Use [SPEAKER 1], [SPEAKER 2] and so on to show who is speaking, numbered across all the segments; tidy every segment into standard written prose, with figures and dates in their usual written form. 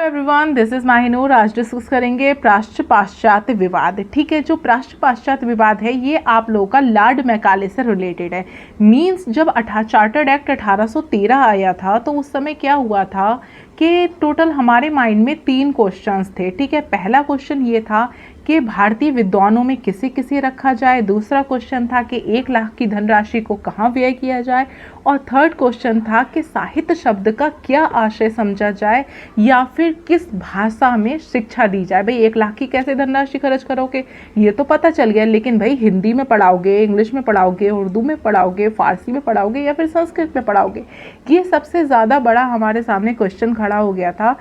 [SPEAKER 1] Everyone, this is Mahinoor. आज discuss करेंगे प्राच्य पाश्चात्य विवाद। ठीक है, जो प्राच्य पाश्चात्य विवाद है ये आप लोगों का लॉर्ड मैकाले से रिलेटेड है। मींस जब चार्टर्ड एक्ट 1813 आया था तो उस समय क्या हुआ था कि टोटल हमारे माइंड में 3 क्वेश्चंस थे। ठीक है, पहला क्वेश्चन ये था कि भारतीय विद्वानों में किसे किसे रखा जाए। दूसरा क्वेश्चन था कि 1 लाख की धनराशि को कहाँ व्यय किया जाए। और थर्ड क्वेश्चन था कि साहित्य शब्द का क्या आशय समझा जाए या फिर किस भाषा में शिक्षा दी जाए। भाई 1 लाख की कैसे धनराशि खर्च करोगे ये तो पता चल गया, लेकिन भाई हिंदी में पढ़ाओगे, इंग्लिश में पढ़ाओगे, उर्दू में पढ़ाओगे, फारसी में पढ़ाओगे या फिर संस्कृत में पढ़ाओगे, ये सबसे ज़्यादा बड़ा हमारे सामने क्वेश्चन खड़ा हो गया था।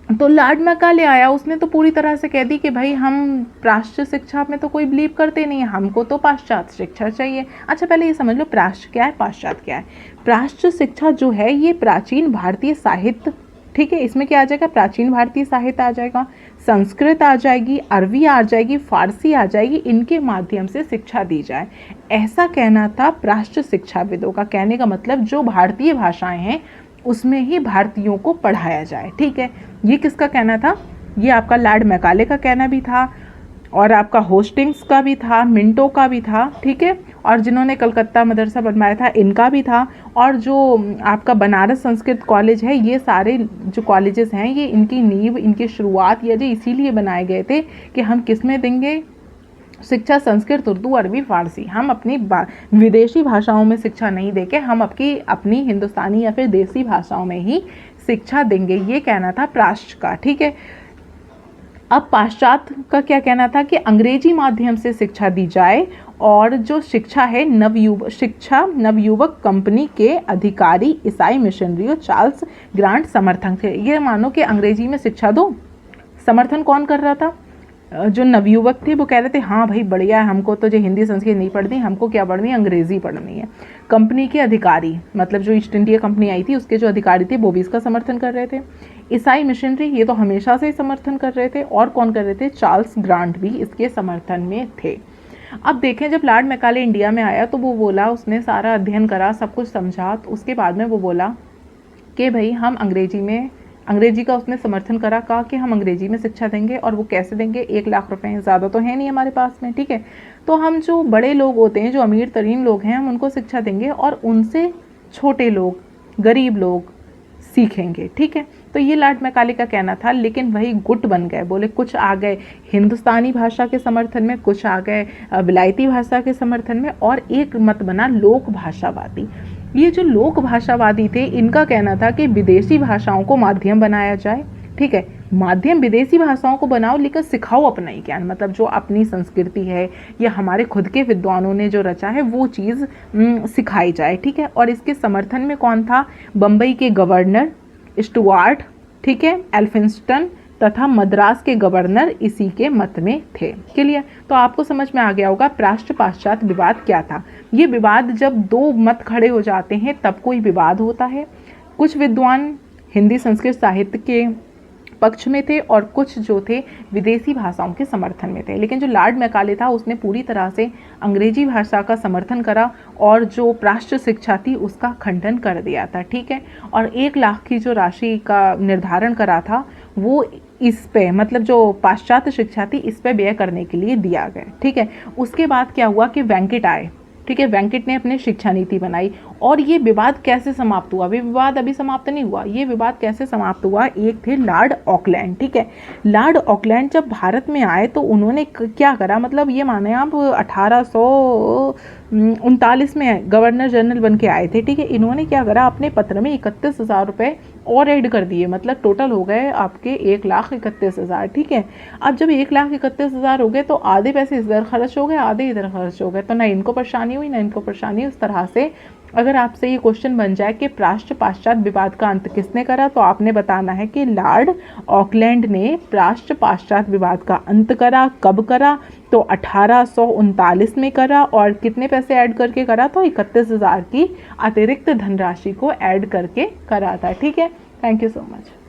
[SPEAKER 1] तो लॉर्ड मैकाले आया, उसने तो पूरी तरह से कह दी कि भाई हम प्राच्य शिक्षा में तो कोई बिलीव करते नहीं है, हमको तो पाश्चात्य शिक्षा चाहिए। अच्छा पहले ये समझ लो प्राच्य क्या है, पाश्चात्य क्या है। प्राच्य शिक्षा जो है ये प्राचीन भारतीय साहित्य, ठीक है, इसमें क्या आ जाएगा, प्राचीन भारतीय साहित्य आ जाएगा, संस्कृत आ जाएगी, अरबी आ जाएगी, फारसी आ जाएगी, इनके माध्यम से शिक्षा दी जाए, ऐसा कहना था प्राच्य शिक्षाविदों का। कहने का मतलब जो भारतीय भाषाएं हैं उसमें ही भारतीयों को पढ़ाया जाए। ठीक है, ये किसका कहना था, ये आपका लॉर्ड मैकाले का कहना भी था और आपका होस्टिंग्स का भी था, मिंटो का भी था। ठीक है, और जिन्होंने कलकत्ता मदरसा बनवाया था इनका भी था, और जो आपका बनारस संस्कृत कॉलेज है, ये सारे जो कॉलेजेस हैं ये इनकी नींव, इनकी शुरुआत ये इसीलिए बनाए गए थे कि हम किस में देंगे शिक्षा, संस्कृत, उर्दू, अरबी, फारसी। हम अपनी विदेशी भाषाओं में शिक्षा नहीं देके हम अपनी हिंदुस्तानी या फिर देसी भाषाओं में ही शिक्षा देंगे, ये कहना था प्राच्य का। ठीक है, अब पाश्चात्य का क्या कहना था कि अंग्रेजी माध्यम से शिक्षा दी जाए, और जो शिक्षा है नवयुवक कंपनी के अधिकारी ईसाई मिशनरी चार्ल्स ग्रांट समर्थन थे। ये मानो कि अंग्रेजी में शिक्षा दो, समर्थन कौन कर रहा था, जो नवयुवक थे वो कह रहे थे हाँ भाई बढ़िया है, हमको तो जो हिंदी संस्कृत नहीं पढ़नी, हमको क्या पढ़नी है, अंग्रेजी पढ़नी है। कंपनी के अधिकारी मतलब जो ईस्ट इंडिया कंपनी आई थी उसके जो अधिकारी थे वो भी इसका समर्थन कर रहे थे। ईसाई मिशनरी ये तो हमेशा से ही समर्थन कर रहे थे, और कौन कर रहे थे, चार्ल्स ग्रांट भी इसके समर्थन में थे। अब देखें, जब लॉर्ड मैकाले इंडिया में आया तो वो बोला, उसने सारा अध्ययन करा, सब कुछ समझा, तो उसके बाद में वो बोला कि भाई हम अंग्रेजी का उसने समर्थन करा, कहा कि हम अंग्रेजी में शिक्षा देंगे, और वो कैसे देंगे, 1 लाख रुपए ज़्यादा तो है नहीं हमारे पास में। ठीक है, तो हम जो बड़े लोग होते हैं, जो अमीर तरीन लोग हैं, हम उनको शिक्षा देंगे और उनसे छोटे लोग, गरीब लोग सीखेंगे। ठीक है, तो ये लॉर्ड मैकाले का कहना था। लेकिन वही गुट बन गए, बोले कुछ आ गए हिंदुस्तानी भाषा के समर्थन में, कुछ आ गए विलायती भाषा के समर्थन में, और एक मत बना लोक भाषावादी। ये जो लोक भाषावादी थे इनका कहना था कि विदेशी भाषाओं को माध्यम बनाया जाए। ठीक है, माध्यम विदेशी भाषाओं को बनाओ लेकिन सिखाओ अपना ही ज्ञान, मतलब जो अपनी संस्कृति है या हमारे खुद के विद्वानों ने जो रचा है वो चीज़ सिखाई जाए। ठीक है, और इसके समर्थन में कौन था, बम्बई के गवर्नर स्टुअर्ट, ठीक है, एल्फिंस्टन तथा मद्रास के गवर्नर इसी के मत में थे। क्लियर, तो आपको समझ में आ गया होगा प्राच्य पाश्चात्य विवाद क्या था। ये विवाद जब 2 मत खड़े हो जाते हैं तब कोई विवाद होता है। कुछ विद्वान हिंदी संस्कृत साहित्य के पक्ष में थे और कुछ जो थे विदेशी भाषाओं के समर्थन में थे। लेकिन जो लॉर्ड मैकाले था उसने पूरी तरह से अंग्रेजी भाषा का समर्थन करा और जो प्राच्य शिक्षा थी उसका खंडन कर दिया था। ठीक है, और 1 लाख की जो राशि का निर्धारण करा था वो इस पे, मतलब जो पाश्चात्य शिक्षा थी इस पे व्यय करने के लिए दिया गया। ठीक है, उसके बाद क्या हुआ कि वेंकट आए। ठीक है, वेंकट ने अपनी शिक्षा नीति बनाई, और ये विवाद कैसे समाप्त हुआ, विवाद अभी समाप्त नहीं हुआ, ये विवाद कैसे समाप्त हुआ, एक थे लॉर्ड ऑकलैंड। ठीक है, लॉर्ड ऑकलैंड जब भारत में आए तो उन्होंने क्या करा, मतलब ये माने आप 1839 में गवर्नर जनरल बन के आए थे। ठीक है, इन्होंने क्या करा, अपने पत्र में 31,000 रुपये और ऐड कर दिए, मतलब टोटल हो गए आपके 1,31,000। ठीक है, अब जब 1,31,000 हो गए तो आधे पैसे इधर खर्च हो गए, आधे इधर खर्च हो गए, तो ना इनको परेशानी हुई ना इनको परेशानी। उस तरह से अगर आपसे ये क्वेश्चन बन जाए कि प्राच्य पाश्चात्य विवाद का अंत किसने करा, तो आपने बताना है कि लॉर्ड ऑकलैंड ने प्राच्य पाश्चात्य विवाद का अंत करा। कब करा, तो 1839 में करा, और कितने पैसे ऐड करके करा, तो 31,000 की अतिरिक्त धनराशि को ऐड करके करा था। ठीक है, थैंक यू सो मच।